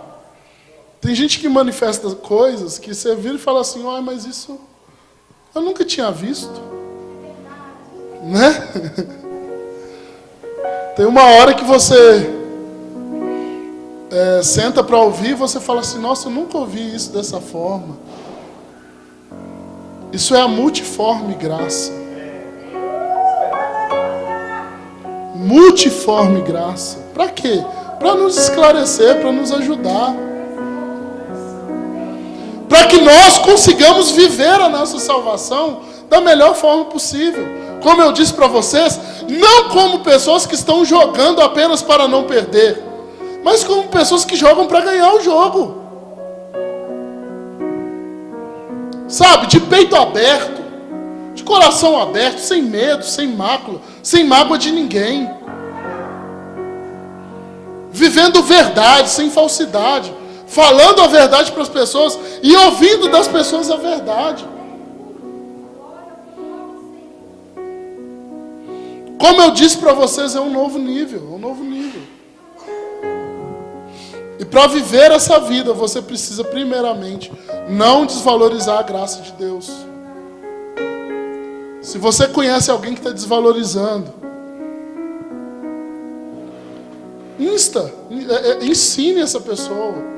S1: Tem gente que manifesta coisas que você vira e fala assim, ai, mas isso eu nunca tinha visto. Né? Tem uma hora que você senta para ouvir e você fala assim, nossa, eu nunca ouvi isso dessa forma. Isso é a multiforme graça. Multiforme graça. Para quê? Para nos esclarecer, para nos ajudar. Para que nós consigamos viver a nossa salvação da melhor forma possível. Como eu disse para vocês, não como pessoas que estão jogando apenas para não perder, mas como pessoas que jogam para ganhar o jogo. Sabe, de peito aberto, de coração aberto, sem medo, sem mácula, sem mágoa de ninguém. Vivendo verdade, sem falsidade. Falando a verdade para as pessoas e ouvindo das pessoas a verdade. Como eu disse para vocês, é um novo nível, E para viver essa vida, você precisa primeiramente não desvalorizar a graça de Deus. Se você conhece alguém que está desvalorizando, ensine essa pessoa.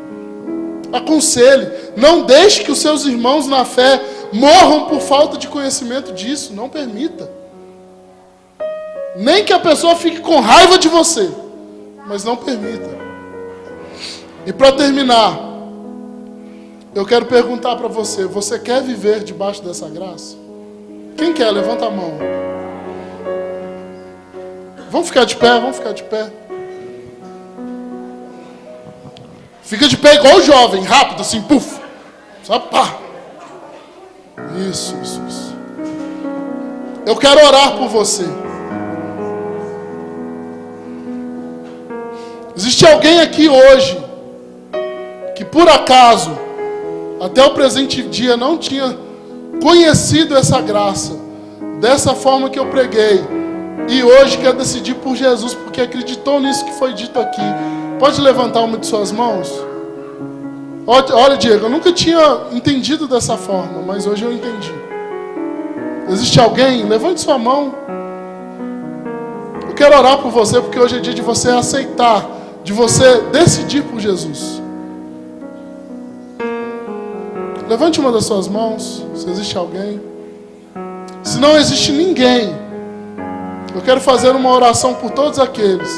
S1: Aconselhe. Não deixe que os seus irmãos na fé morram por falta de conhecimento disso. Não permita. Nem que a pessoa fique com raiva de você, mas não permita. E para terminar, eu quero perguntar para você, você quer viver debaixo dessa graça? Quem quer? Levanta a mão. Vamos ficar de pé, vamos ficar de pé. Fica de pé igual o jovem, rápido, assim, puf. Só pá. Isso. Eu quero orar por você. Existe alguém aqui hoje que por acaso, até o presente dia, não tinha conhecido essa graça, dessa forma que eu preguei, e hoje quer decidir por Jesus, porque acreditou nisso que foi dito aqui, pode levantar uma de suas mãos? Olha, Diego, eu nunca tinha entendido dessa forma, mas hoje eu entendi. Existe alguém? Levante sua mão. Eu quero orar por você, porque hoje é dia de você aceitar, de você decidir por Jesus. Levante uma das suas mãos, se existe alguém. Se não existe ninguém, eu quero fazer uma oração por todos aqueles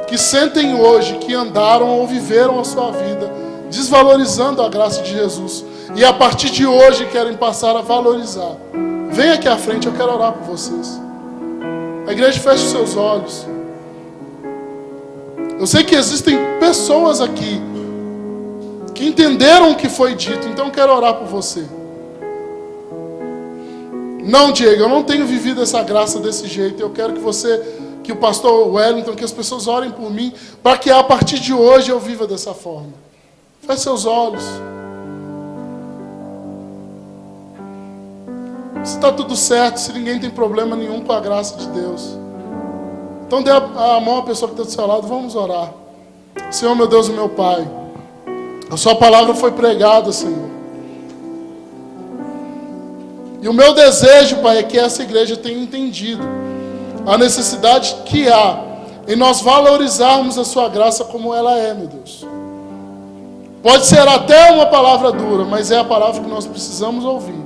S1: que sentem hoje que andaram ou viveram a sua vida desvalorizando a graça de Jesus, e a partir de hoje querem passar a valorizar. Vem aqui à frente, eu quero orar por vocês. A igreja, feche os seus olhos. Eu sei que existem pessoas aqui que entenderam o que foi dito, então eu quero orar por você. Não, Diego, eu não tenho vivido essa graça desse jeito. Eu quero que o pastor Wellington, que as pessoas orem por mim, para que a partir de hoje eu viva dessa forma. Feche seus olhos. Se está tudo certo, se ninguém tem problema nenhum com a graça de Deus, então dê a mão à pessoa que está do seu lado, vamos orar. Senhor, meu Deus e meu Pai, a sua palavra foi pregada, Senhor. E o meu desejo, Pai, é que essa igreja tenha entendido a necessidade que há em nós valorizarmos a sua graça como ela é, meu Deus. Pode ser até uma palavra dura, mas é a palavra que nós precisamos ouvir.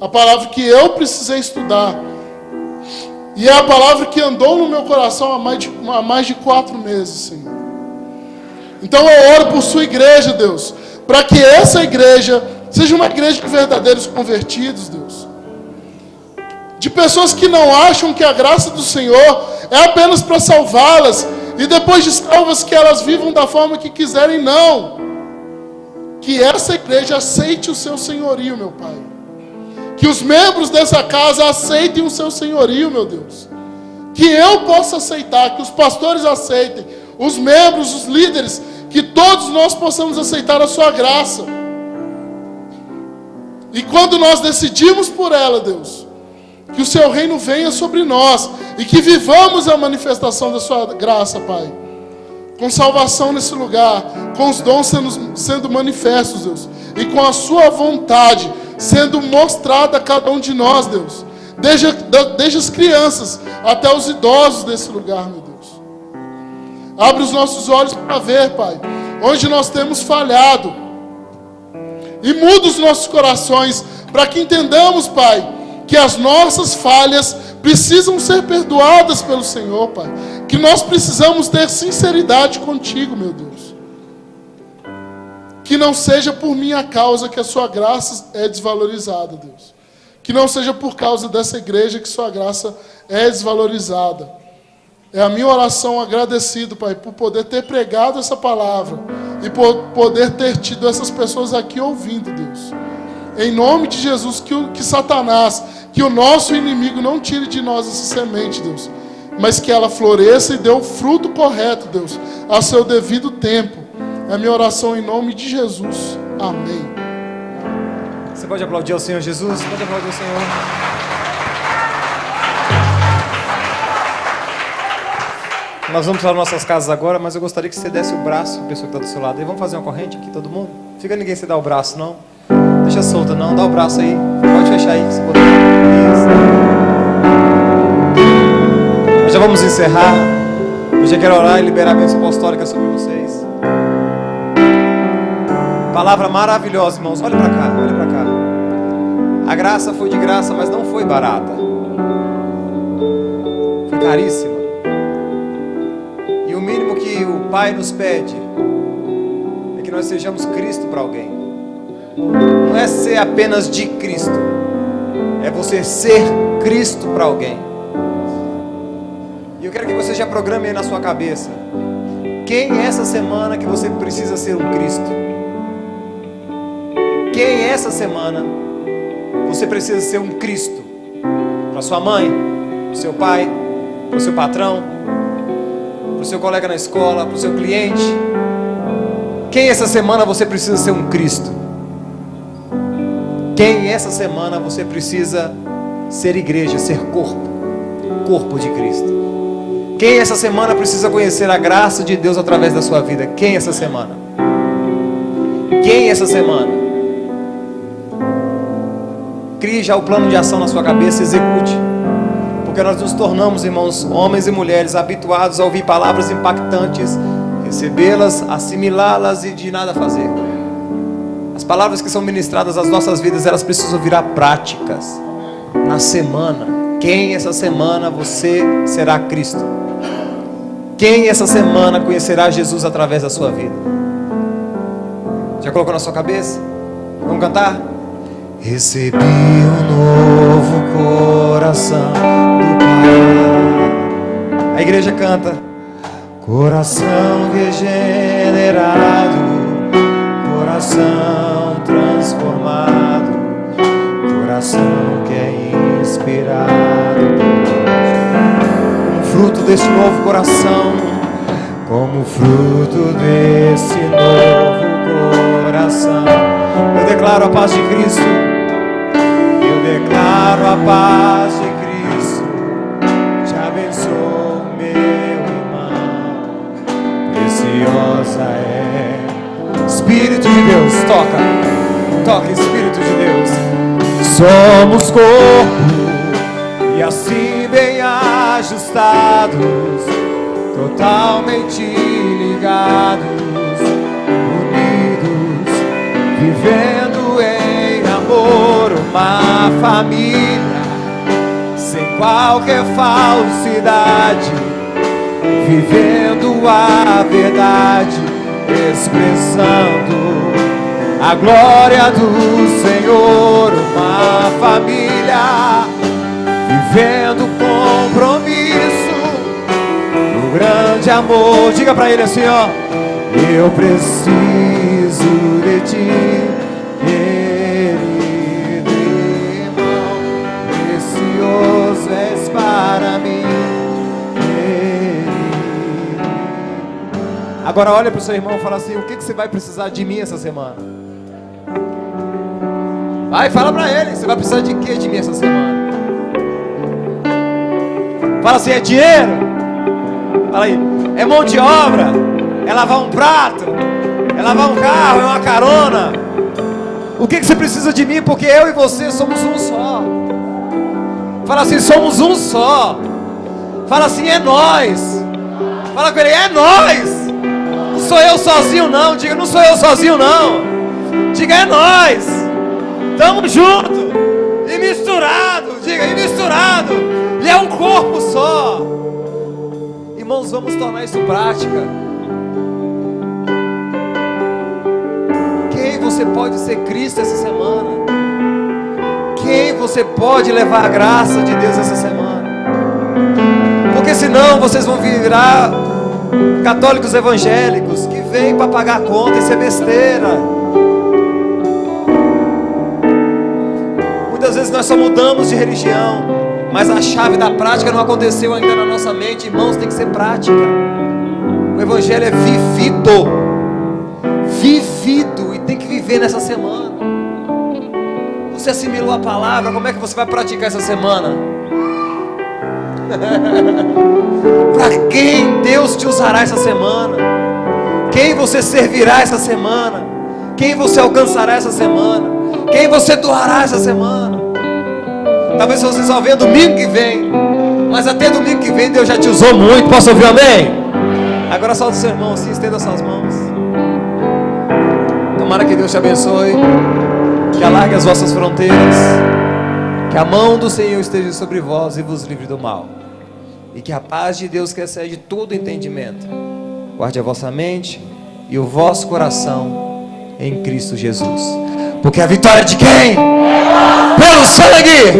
S1: A palavra que eu precisei estudar. E é a palavra que andou no meu coração há mais de 4 meses, Senhor. Então eu oro por sua igreja, Deus, para que essa igreja seja uma igreja de verdadeiros convertidos, Deus. De pessoas que não acham que a graça do Senhor é apenas para salvá-las, e depois de salvas que elas vivam da forma que quiserem, não. Que essa igreja aceite o seu senhorio, meu Pai. Que os membros dessa casa aceitem o seu senhorio, meu Deus. Que eu possa aceitar, que os pastores aceitem, os membros, os líderes, que todos nós possamos aceitar a sua graça. E quando nós decidimos por ela, Deus, que o seu reino venha sobre nós e que vivamos a manifestação da sua graça, Pai. Com salvação nesse lugar, com os dons sendo manifestos, Deus, e com a sua vontade sendo mostrada a cada um de nós, Deus. Desde as crianças até os idosos desse lugar, meu Deus. Abre os nossos olhos para ver, Pai, onde nós temos falhado. E muda os nossos corações para que entendamos, Pai, que as nossas falhas precisam ser perdoadas pelo Senhor, Pai. Que nós precisamos ter sinceridade contigo, meu Deus. Que não seja por minha causa que a sua graça é desvalorizada, Deus. Que não seja por causa dessa igreja que sua graça é desvalorizada. É a minha oração agradecido, Pai, por poder ter pregado essa palavra e por poder ter tido essas pessoas aqui ouvindo, Deus. Em nome de Jesus, que Satanás, que o nosso inimigo não tire de nós essa semente, Deus, mas que ela floresça e dê o fruto correto, Deus, ao seu devido tempo. É a minha oração em nome de Jesus. Amém.
S2: Você pode aplaudir ao Senhor Jesus? Pode aplaudir ao Senhor. Nós vamos para nossas casas agora, mas eu gostaria que você desse o braço, a pessoa que está do seu lado. E vamos fazer uma corrente aqui, todo mundo? Fica ninguém se dar o braço, não. Deixa solta, não. Dá o braço aí. Pode fechar aí. Se puder. Isso. Nós já vamos encerrar. Eu já quero orar e liberar a bênção apostólica sobre vocês. Palavra maravilhosa, irmãos. Olha para cá, olha para cá. A graça foi de graça, mas não foi barata. Foi caríssima. E o mínimo que o Pai nos pede é que nós sejamos Cristo para alguém. Não é ser apenas de Cristo, é você ser Cristo para alguém. E eu quero que você já programe aí na sua cabeça: quem é essa semana que você precisa ser um Cristo? Quem essa semana você precisa ser um Cristo? Para sua mãe, para o seu pai, para o seu patrão, para o seu colega na escola, para o seu cliente. Quem essa semana você precisa ser um Cristo? Quem essa semana você precisa ser igreja, ser corpo de Cristo? Quem essa semana precisa conhecer a graça de Deus através da sua vida? Quem essa semana? Quem essa semana? Crie já o plano de ação na sua cabeça, execute. Porque nós nos tornamos, irmãos, homens e mulheres habituados a ouvir palavras impactantes, recebê-las, assimilá-las e de nada fazer. As palavras que são ministradas às nossas vidas, elas precisam virar práticas na semana. Quem essa semana você será Cristo? Quem essa semana conhecerá Jesus através da sua vida? Já colocou na sua cabeça? Vamos cantar? Recebi um novo coração do Pai. A igreja canta. Coração regenerado, coração transformado, coração que é inspirado por um fruto desse novo coração, como fruto desse novo coração. Eu declaro a paz de Cristo, eu declaro a paz de Cristo, te abençoo, meu irmão, preciosa é. Espírito de Deus, toca Espírito de Deus. Somos corpo e assim bem ajustados, totalmente ligados, unidos, vivendo em amor, uma família, sem qualquer falsidade, vivendo a verdade, expressando a glória do Senhor, uma família, vivendo compromisso no grande amor. Diga pra ele assim, ó: eu preciso de ti, querido irmão, precioso és para mim, querido. Agora olha pro seu irmão e fala assim: o que você vai precisar de mim essa semana? Vai, fala pra ele, você vai precisar de quê de mim essa semana? Fala assim: é dinheiro? Fala aí: é mão de obra? É lavar um prato? É lavar um carro? É uma carona? O que você precisa de mim? Porque eu e você somos um só. Fala assim: somos um só. Fala assim: é nós. Fala com ele: é nós. Não sou eu sozinho não. Diga: não sou eu sozinho não. Diga: é nós. Tamo junto e misturado. Diga: e misturado. E é um corpo só. Irmãos, vamos tornar isso prática. Quem você pode ser Cristo essa semana? Quem você pode levar a graça de Deus essa semana? Porque senão vocês vão virar católicos evangélicos que vêm para pagar a conta. Isso é besteira. Muitas vezes nós só mudamos de religião, mas a chave da prática não aconteceu ainda na nossa mente. Irmãos, tem que ser prática. O evangelho é vivido e tem que viver nessa semana. Você assimilou a palavra, como é que você vai praticar essa semana? Para quem Deus te usará essa semana? Quem você servirá essa semana? Quem você alcançará essa semana? Quem você doará essa semana? Talvez você só venha domingo que vem, mas até domingo que vem Deus já te usou muito. Posso ouvir amém? Agora solta o seu irmão assim, estenda suas mãos. Tomara que Deus te abençoe, que alargue as vossas fronteiras, que a mão do Senhor esteja sobre vós e vos livre do mal, e que a paz de Deus, que excede todo entendimento, guarde a vossa mente e o vosso coração em Cristo Jesus. Porque a vitória é de quem? Pelo sangue.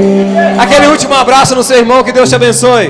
S2: Aquele último abraço no seu irmão, que Deus te abençoe.